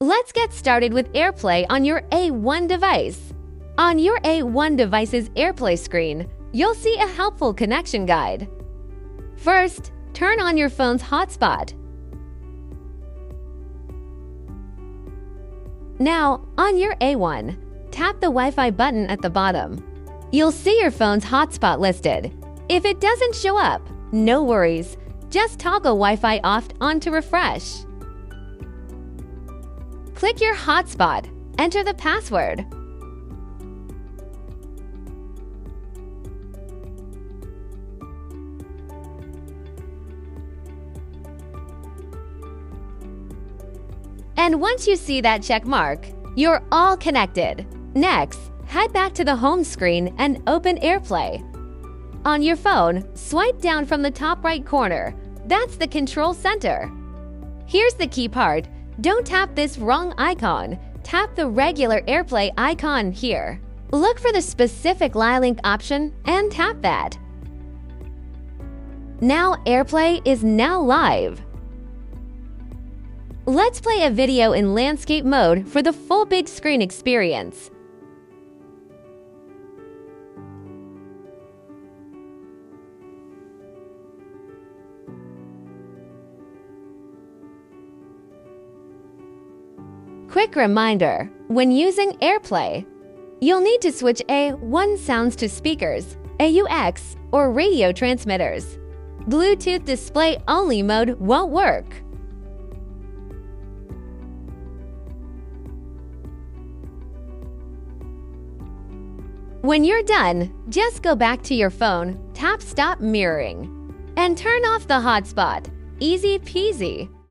Let's get started with AirPlay on your A1 device. On your A1 device's AirPlay screen, you'll see a helpful connection guide. First, turn on your phone's hotspot. Now, on your A1, tap the Wi-Fi button at the bottom. You'll see your phone's hotspot listed. If it doesn't show up, no worries. Just toggle Wi-Fi off on to refresh. Click your hotspot. Enter the password. And once you see that check mark, you're all connected. Next, head back to the home screen and open AirPlay. On your phone, swipe down from the top right corner. That's the control center. Here's the key part. Don't tap this wrong icon. Tap the regular AirPlay icon here. Look for the specific Link option and tap that. Now AirPlay is now live. Let's play a video in landscape mode for the full big screen experience. Quick reminder, when using AirPlay, you'll need to switch A1 sounds to speakers, AUX, or radio transmitters. Bluetooth display-only mode won't work. When you're done, just go back to your phone, tap Stop Mirroring, and turn off the hotspot. Easy peasy.